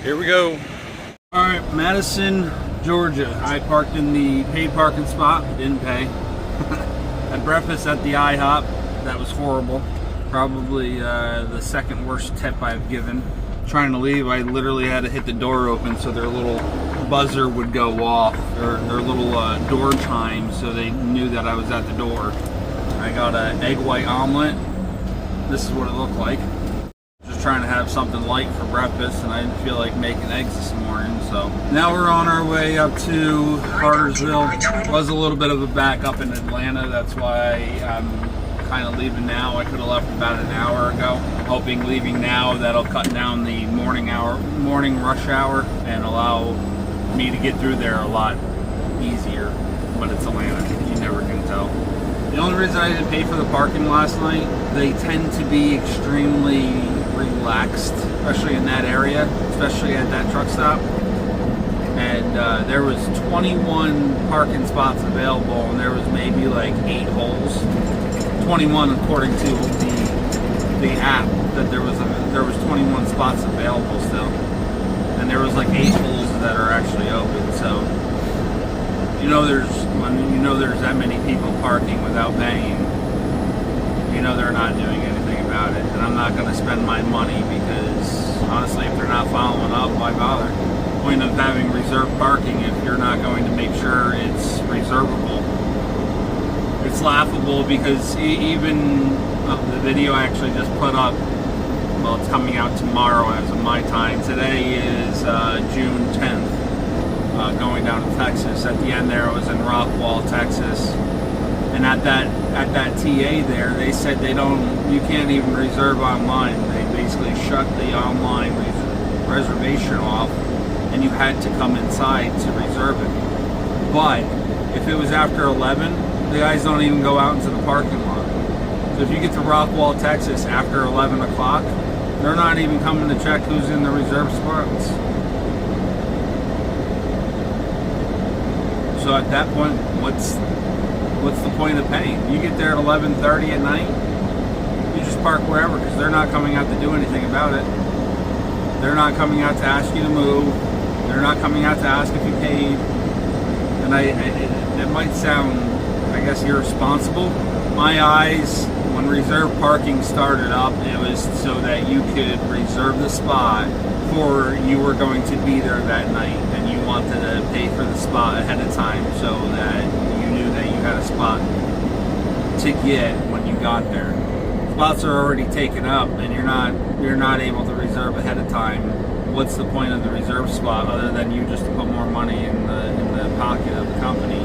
Here we go. All right, Madison, Georgia. I parked in the paid parking spot, didn't pay. Had breakfast at the IHOP. That was horrible. Probably the second worst tip I've given. Trying to leave, I literally had to hit the door open so their little buzzer would go off, or their little door chime, so they knew that I was at the door. I got an egg white omelet. This is what it looked like. Just trying to have something light for breakfast, and I didn't feel like making eggs this morning, so now we're on our way up to Hartsville. Was a little bit of a back up in Atlanta, that's why I'm kind of leaving now. I could have left about an hour ago. Hoping leaving now, that'll cut down the morning rush hour and allow me to get through there a lot easier. But it's Atlanta, you never can tell. The only reason I didn't pay for the parking last night, they tend to be extremely relaxed, especially in that area, especially at that truck stop. And there was 21 parking spots available, and there was maybe like 8 holes. 21 according to the app, that there was 21 spots available still, and there was like 8 holes that are actually open. So there's that many people parking without paying, they're not doing anything about it. And I'm not going to spend my money, because honestly, if they're not following up, why bother? Point of having reserved parking if you're not going to make sure it's reservable. It's laughable because even the video I actually just put up, well, it's coming out tomorrow as of my time. Today is June 10th, going down to Texas. At the end there, I was in Rockwall, Texas, and at that TA there, they said you can't even reserve online. They basically shut the online reservation off, and you had to come inside to reserve it. But if it was after 11, the guys don't even go out into the parking lot. So if you get to Rockwall, Texas after 11 o'clock, they're not even coming to check who's in the reserve spots. So at that point, what's the point of paying? You get there at 11:30 at night, you just park wherever, because they're not coming out to do anything about it. They're not coming out to ask you to move. They're not coming out to ask if you paid. And it might sound, I guess, irresponsible. My eyes, when reserve parking started up, it was so that you could reserve the spot for you were going to be there that night, and you wanted to pay for the spot ahead of time so that you knew that you had a spot to get when you got there. Spots are already taken up, and you're not able to reserve ahead of time. What's the point of the reserve spot other than you just to put more money in the pocket of the company,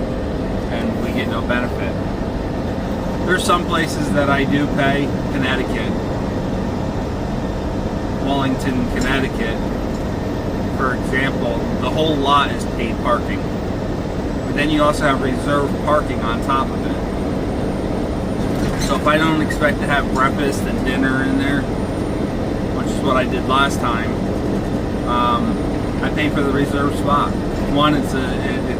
and we get no benefit? There's some places that I do pay. Connecticut, Wellington, Connecticut, for example, the whole lot is paid parking. But then you also have reserved parking on top of it. So if I don't expect to have breakfast and dinner in there, which is what I did last time, I pay for the reserved spot. One, it's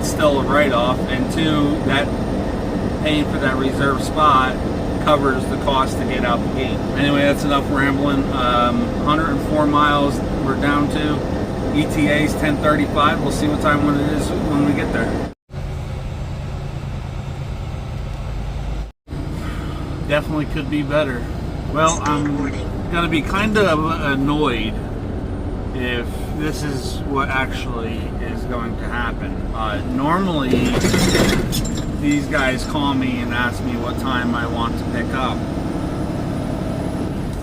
still a write-off, and two, that paying for that reserved spot covers the cost to get out the gate. Anyway, that's enough rambling. 104 miles we're down to. ETA's 10:35. We'll see what time it is when we get there. Definitely could be better. Well, I'm gonna be kind of annoyed if this is what actually is going to happen. Normally, these guys call me and ask me what time I want to pick up.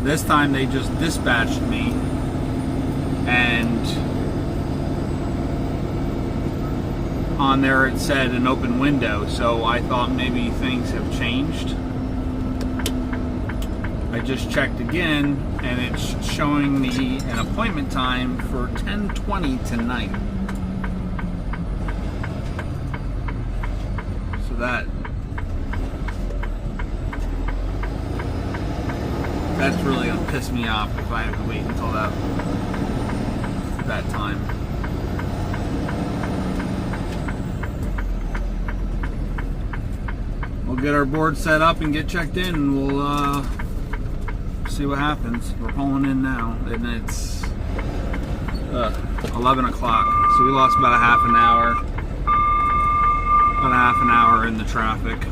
This time they just dispatched me, and on there it said an open window, so I thought maybe things have changed. I just checked again, and it's showing me an appointment time for 10:20 tonight. So that's really gonna piss me off if I have to wait until that time. We'll get our board set up and get checked in, and we'll see what happens. We're pulling in now, and 11 o'clock. So we lost about a half an hour. About a half an hour in the traffic.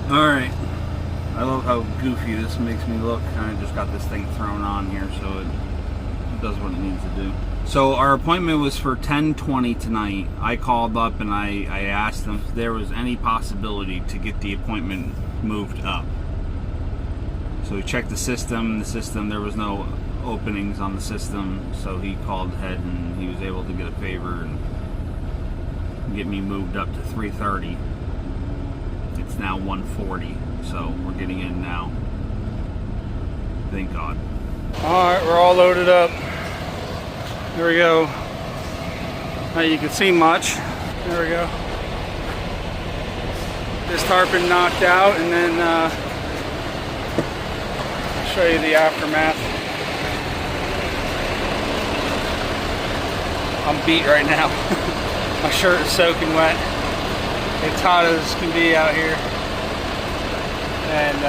Alright. I love how goofy this makes me look. Kind of just got this thing thrown on here so it does what it needs to do. So our appointment was for 10:20 tonight. I called up and I asked them if there was any possibility to get the appointment moved up. So we checked the system. There was no openings on the system. So he called ahead and he was able to get a favor and get me moved up to 3:30. It's now 1:40. So we're getting in now. Thank God. Alright, we're all loaded up. Here we go. Now you can see much. There we go. This tarp been knocked out, and then I'll show you the aftermath. I'm beat right now. My shirt is soaking wet. It's hot as can be out here. And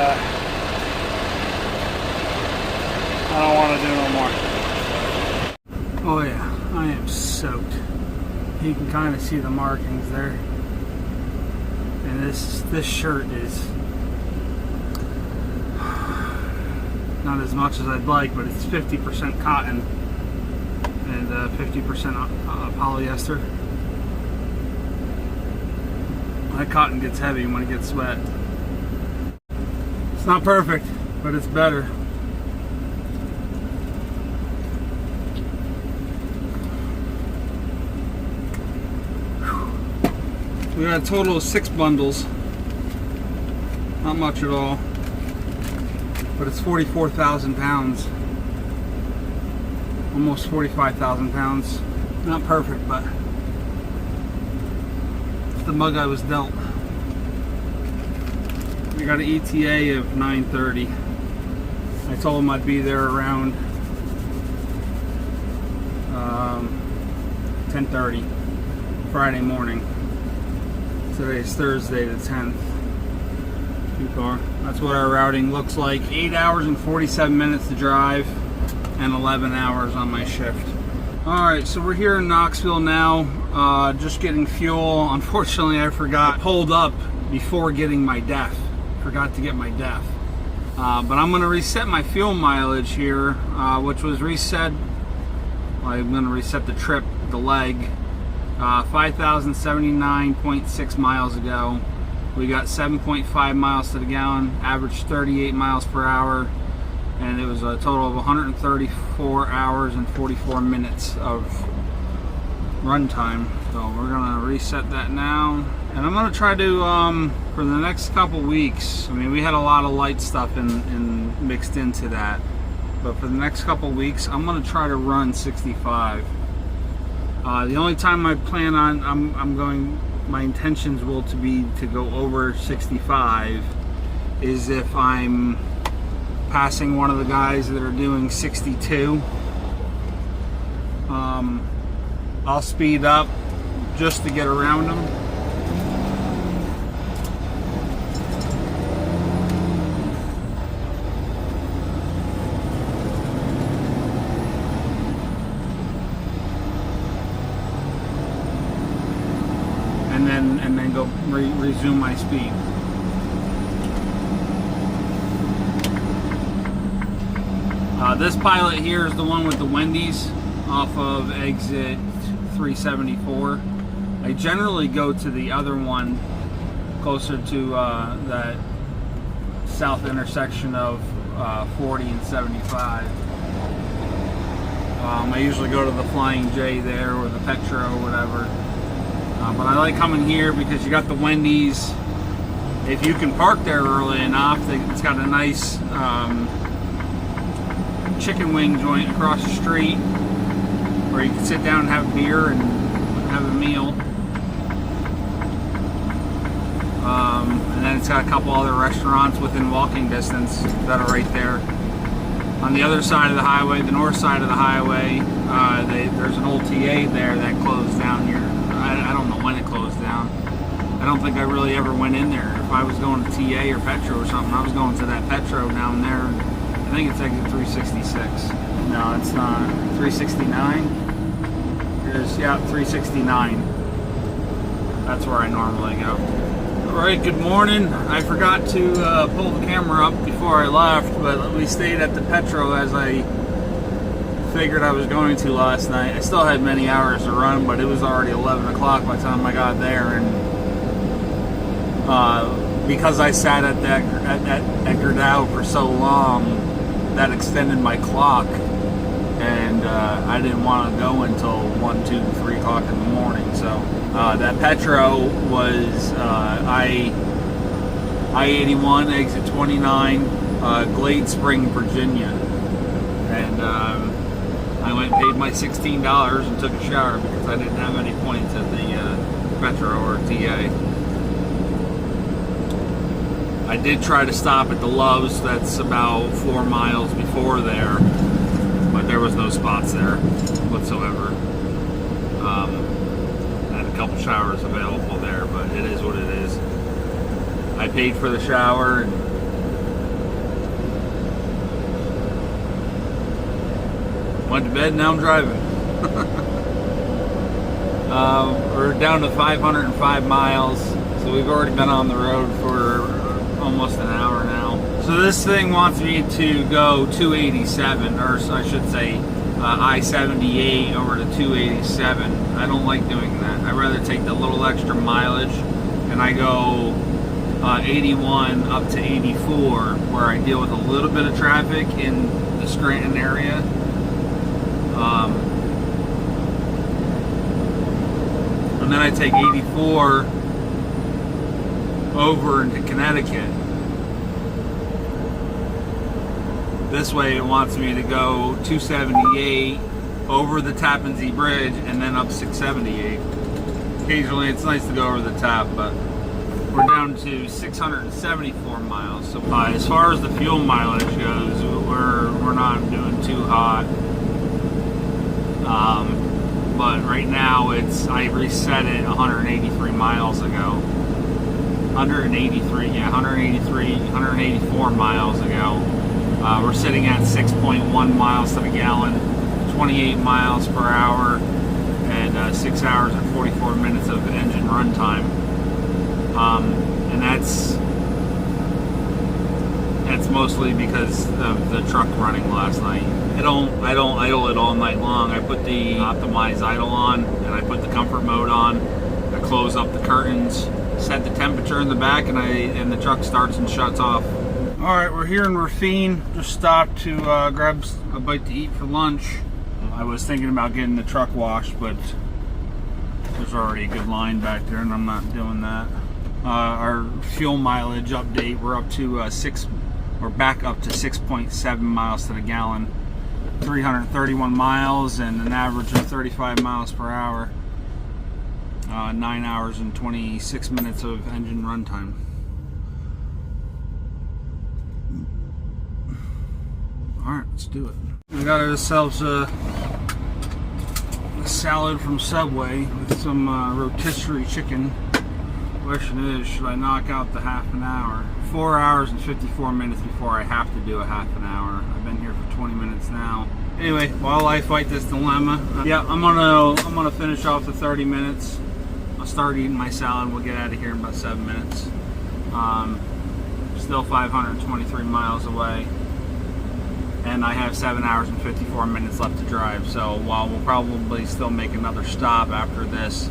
I don't want to do no more. Oh yeah, I am soaked. You can kind of see the markings there. And this shirt is not as much as I'd like, but it's 50% cotton and 50% polyester. My cotton gets heavy when it gets wet. It's not perfect, but it's better. We got a total of 6 bundles. Not much at all. But it's 44,000 pounds. Almost 45,000 pounds. Not perfect, but it's the mug I was dealt. We got an ETA of 9:30. I told them I'd be there around 10:30 Friday morning. Today is Thursday the 10th. Too far. That's what our routing looks like. 8 hours and 47 minutes to drive and 11 hours on my shift. Alright, so we're here in Knoxville now. Just getting fuel. Unfortunately, I forgot. I pulled up before getting my DEF. Forgot to get my DEF. But I'm going to reset my fuel mileage here, which was reset. I'm going to reset the trip, the leg. 5,079.6 miles ago. We got 7.5 miles to the gallon, averaged 38 miles per hour, and it was a total of 134 hours and 44 minutes of run time. So we're going to reset that now. And I'm going to try to, for the next couple weeks, I mean, we had a lot of light stuff in mixed into that, but for the next couple weeks, I'm going to try to run 65. The only time I plan on, my intentions will be to go over 65 is if I'm passing one of the guys that are doing 62. I'll speed up just to get around them. And then go resume my speed. This pilot here is the one with the Wendy's off of exit 374. I generally go to the other one closer to that south intersection of 40 and 75. I usually go to the Flying J there or the Petro or whatever. But I like coming here because you got the Wendy's. If you can park there early enough, it's got a nice chicken wing joint across the street where you can sit down and have a beer and have a meal. And then it's got a couple other restaurants within walking distance that are right there. On the other side of the highway, the north side of the highway, there's an old TA there that closed down here. I don't know when it closed down. I don't think I really ever went in there. If I was going to TA or Petro or something, I was going to that Petro down there. I think it's exit 366. No, it's not. 369. Here's, yeah, 369. That's where I normally go. Alright, good morning. I forgot to pull the camera up before I left, but we stayed at the Petro as I figured I was going to last night. I still had many hours to run, but it was already 11 o'clock by the time I got there, and because I sat at Gerdau for so long, that extended my clock, and I didn't want to go until 1, 2, 3 o'clock in the morning. So that Petro was I-81 exit 29, Glade Spring, Virginia, and I went and paid my $16 and took a shower because I didn't have any points at the Petro or TA. I did try to stop at the Love's, that's about 4 miles before there, but there was no spots there whatsoever. I had a couple showers available there, but it is what it is. I paid for the shower and went to bed, now I'm driving. We're down to 505 miles, so we've already been on the road for almost an hour now. So this thing wants me to go 287, or I should say I-78 over to 287. I don't like doing that. I'd rather take the little extra mileage, and I go 81 up to 84, where I deal with a little bit of traffic in the Scranton area. And then I take 84 over into Connecticut. This way it wants me to go 278 over the Tappan Zee Bridge and then up 678. Occasionally it's nice to go over the tap, but we're down to 674 miles. So as far as the fuel mileage goes, we're not doing too hot. But right now I reset it 183 miles ago. 184 miles ago. We're sitting at 6.1 miles to the gallon, 28 miles per hour, and 6 hours and 44 minutes of engine run time. And that's mostly because of the truck running last night. I don't idle it all night long. I put the optimized idle on, and I put the comfort mode on. I close up the curtains, set the temperature in the back, and the truck starts and shuts off. All right, we're here in Rafine. Just stopped to grab a bite to eat for lunch. I was thinking about getting the truck washed, but there's already a good line back there, and I'm not doing that. Our fuel mileage update, we're up to we're back up to 6.7 miles to the gallon, 331 miles, and an average of 35 miles per hour. 9 hours and 26 minutes of engine runtime. Alright, let's do it. We got ourselves a salad from Subway with some rotisserie chicken. Question is, should I knock out the half an hour? 4 hours and 54 minutes before I have to do a half an hour. I've been here for 20 minutes now. Anyway, while I fight this dilemma, yeah, I'm gonna finish off the 30 minutes. I'll start eating my salad. We'll get out of here in about 7 minutes. Still 523 miles away, and I have 7 hours and 54 minutes left to drive. So while we'll probably still make another stop after this,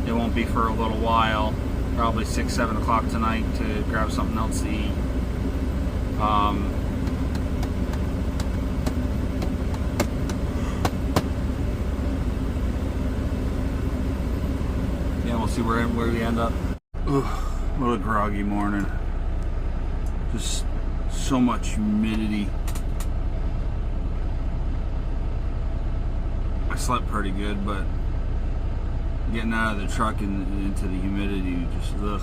it won't be for a little while. Probably 6, 7 o'clock tonight to grab something else to eat. We'll see where we end up. Ugh, what a groggy morning. Just so much humidity. I slept pretty good, but getting out of the truck and into the humidity, just ugh.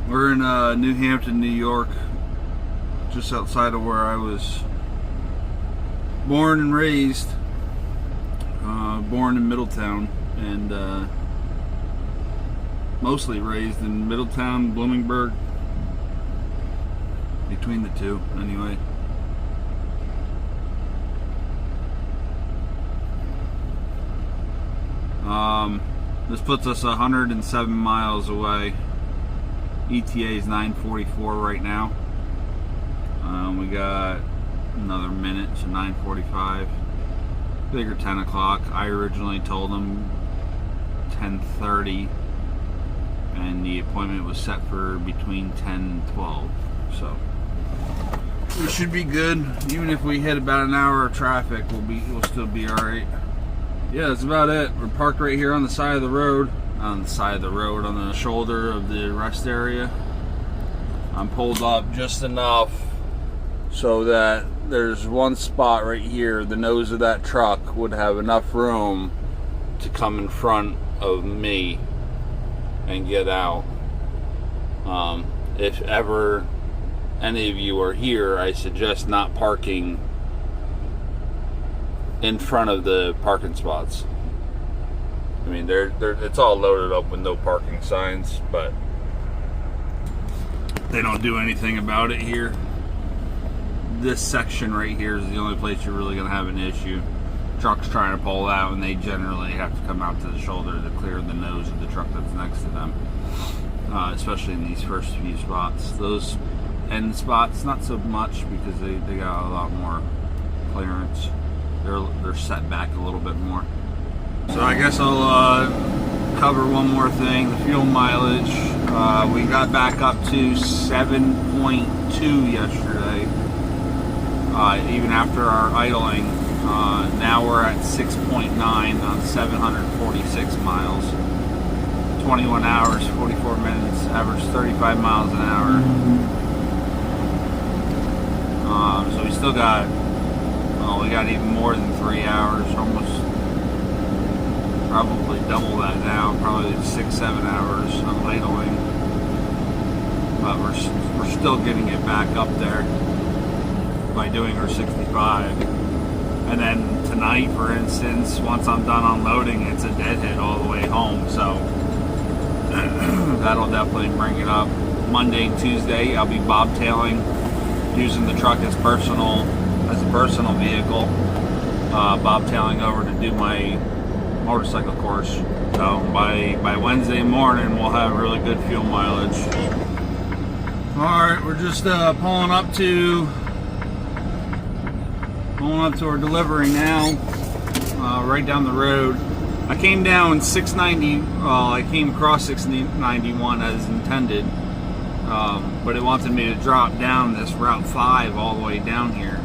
We're in New Hampton, New York, just outside of where I was born and raised. Born in Middletown, and mostly raised in Middletown, Bloomingburg, between the two, anyway. This puts us 107 miles away. ETA is 9:44 right now. We got another minute, so 9:45. Figure 10 o'clock. I originally told them 10:30, and the appointment was set for between 10 and 12. So we should be good. Even if we hit about an hour of traffic, we'll still be all right. Yeah, that's about it. We're parked right here on the side of the road. On the side of the road, on the shoulder of the rest area. I'm pulled up just enough so that there's one spot right here. The nose of that truck would have enough room to come in front of me and get out. If ever any of you are here, I suggest not parking in front of the parking spots. I mean, it's all loaded up with no parking signs, but they don't do anything about it here. This section right here is the only place you're really going to have an issue. Trucks trying to pull out, and they generally have to come out to the shoulder to clear the nose of the truck that's next to them, especially in these first few spots. Those end spots, not so much, because they got a lot more clearance. They're set back a little bit more. So I guess I'll cover one more thing, the fuel mileage. We got back up to 7.2 yesterday, even after our idling. Now we're at 6.9 on 746 miles. 21 hours, 44 minutes, average 35 miles an hour. So we still got, we got even more than 3 hours, almost, probably double that now, probably 6-7 hours on idling. But we're still getting it back up there by doing our 65. And then tonight, for instance, once I'm done unloading, it's a deadhead all the way home, so that'll definitely bring it up. Monday and Tuesday, I'll be bobtailing, using the truck as a personal vehicle, bobtailing over to do my motorcycle course. So by Wednesday morning, we'll have really good fuel mileage. All right, we're just pulling up to our delivery now, right down the road. I came down 690. I came across 691 as intended, but it wanted me to drop down this Route 5 all the way down here.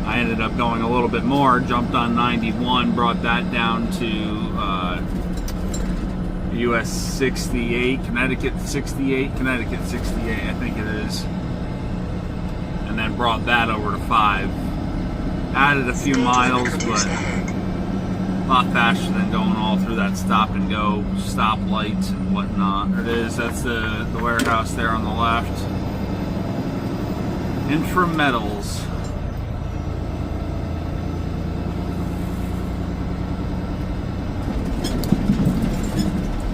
I ended up going a little bit more, jumped on 91, brought that down to US 68, Connecticut 68, I think it is, and then brought that over to 5. Added a few miles, but a lot faster than going all through that stop and go stoplights and whatnot. There it is. That's the warehouse there on the left. Intra Metals.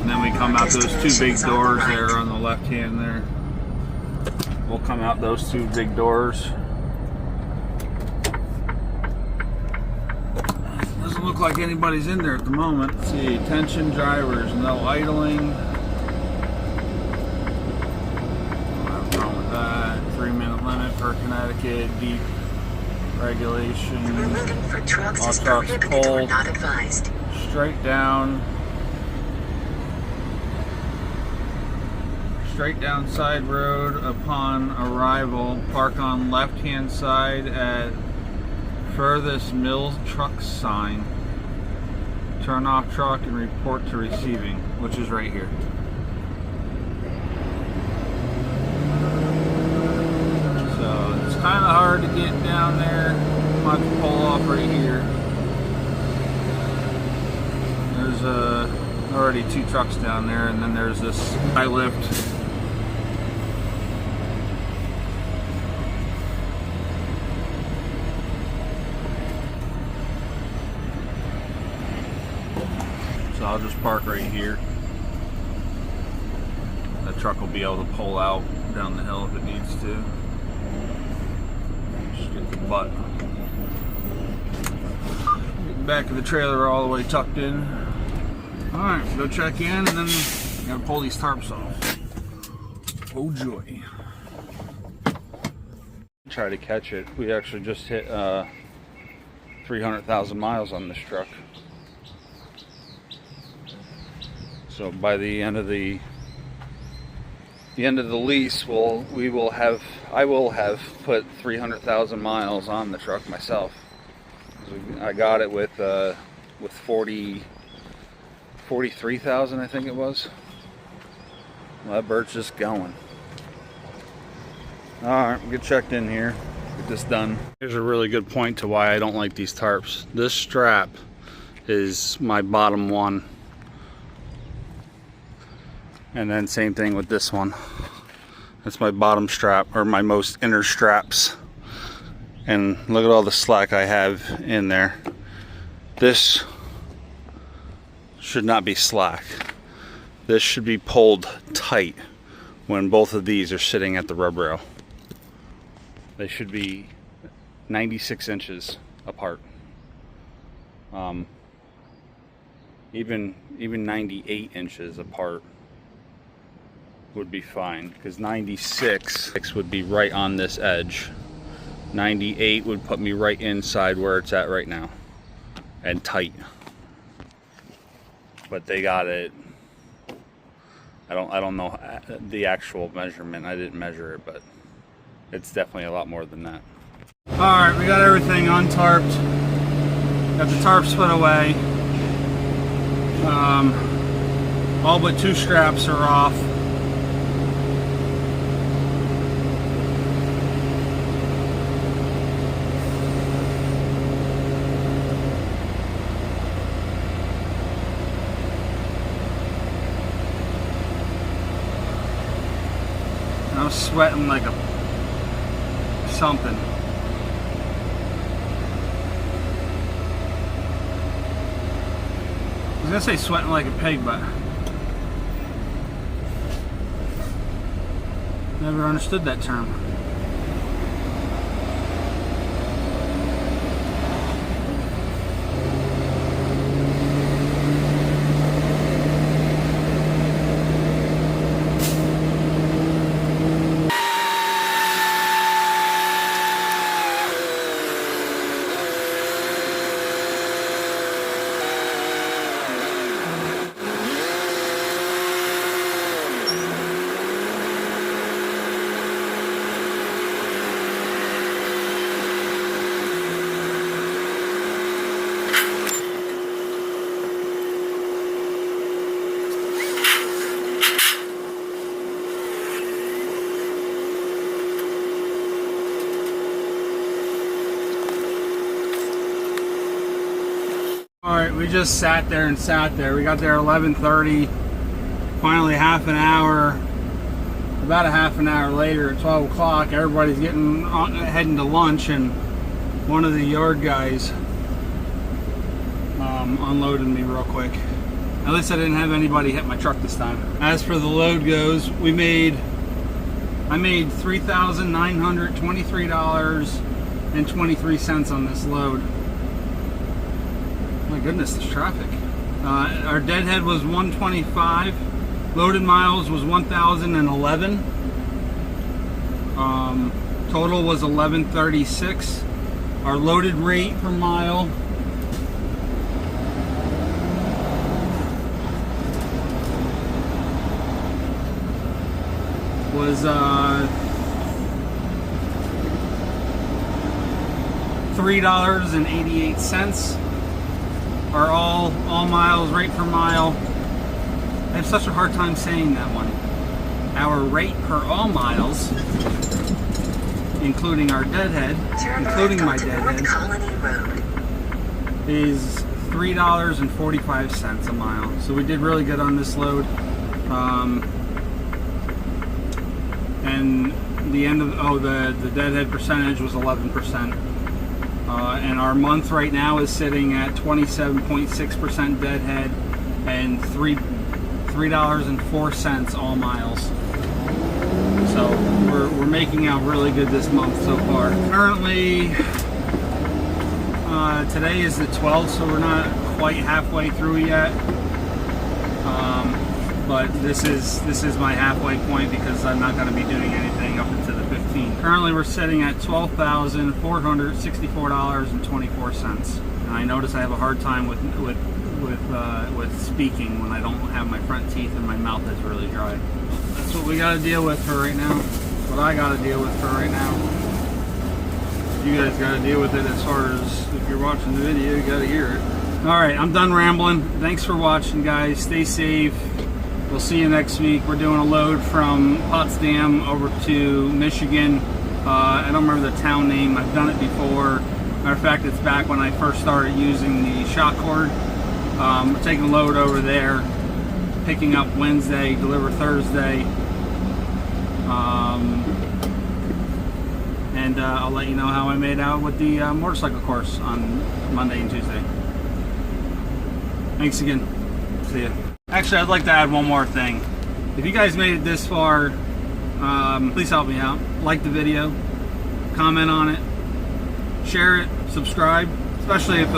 And then we come out those two big doors there on the left hand there. We'll come out those two big doors. Doesn't look like anybody's in there at the moment. Let's see, attention drivers, no idling. What's wrong with that? 3-minute limit for Connecticut, deep regulation. Removing for trucks All is trucks prohibited or pulled. not advised. Straight down. Straight down side road upon arrival. Park on left hand side at furthest Mills truck sign. Turn off truck and report to receiving, which is right here. So it's kind of hard to get down there. I'm going to have to pull off right here. There's already 2 trucks down there, and then there's this high lift. So I'll just park right here. That truck will be able to pull out down the hill if it needs to. Just get the butt. Get the back of the trailer all the way tucked in. Alright, go check in and then gotta pull these tarps off. Oh joy. Try to catch it. We actually just hit 300,000 miles on this truck. So by the end of the lease, I will have put 300,000 miles on the truck myself. I got it with 43,000, I think it was. Well, that bird's just going. Alright, we'll get checked in here. Get this done. Here's a really good point to why I don't like these tarps. This strap is my bottom one. And then same thing with this one. That's my bottom strap, or my most inner straps. And look at all the slack I have in there. This should not be slack. This should be pulled tight when both of these are sitting at the rub rail. They should be 96 inches apart. Even 98 inches apart would be fine, because 96 would be right on this edge. 98 would put me right inside where it's at right now, and tight. But they got it. I don't know the actual measurement. I didn't measure it, but it's definitely a lot more than that. All right, we got everything untarped. Got the tarps put away. All but two straps are off. I was sweating like a something. I was gonna say sweating like a pig, but never understood that term. Alright, we just sat there and sat there. We got there 11:30. Finally about a half an hour later at 12 o'clock, everybody's heading to lunch, and one of the yard guys unloaded me real quick. At least I didn't have anybody hit my truck this time. As for the load goes, I made $3,923.23 on this load. My goodness, this traffic. Our deadhead was 125. Loaded miles was 1,011. Total was 1136. Our loaded rate per mile was $3.88. Our all miles rate per mile. I have such a hard time saying that one. Our rate per all miles, including our deadhead, including my deadhead, is $3.45 a mile. So we did really good on this load. And the end of the deadhead percentage was 11%. And our month right now is sitting at 27.6% deadhead and $3.04 all miles. So we're making out really good this month so far. Currently, today is the 12th, so we're not quite halfway through yet. But this is my halfway point because I'm not going to be doing anything up until the 15th. Currently, we're sitting at $12,464.24, and I notice I have a hard time with speaking when I don't have my front teeth and my mouth is really dry. That's what we got to deal with for right now. That's what I got to deal with for right now. You guys got to deal with it as far as if you're watching the video, you got to hear it. All right, I'm done rambling. Thanks for watching, guys. Stay safe. We'll see you next week. We're doing a load from Potsdam over to Michigan. I don't remember the town name. I've done it before. Matter of fact, it's back when I first started using the shock cord. We're taking a load over there, picking up Wednesday, deliver Thursday. And I'll let you know how I made out with the motorcycle course on Monday and Tuesday. Thanks again. See ya. Actually, I'd like to add one more thing. If you guys made it this far, please help me out. Like the video, comment on it, share it, subscribe, especially if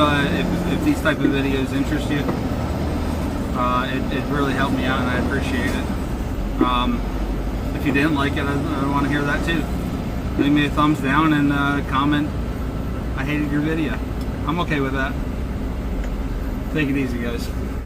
these type of videos interest you. It really helped me out and I appreciate it. If you didn't like it, I want to hear that too. Leave me a thumbs down and comment, I hated your video. I'm okay with that. Take it easy, guys.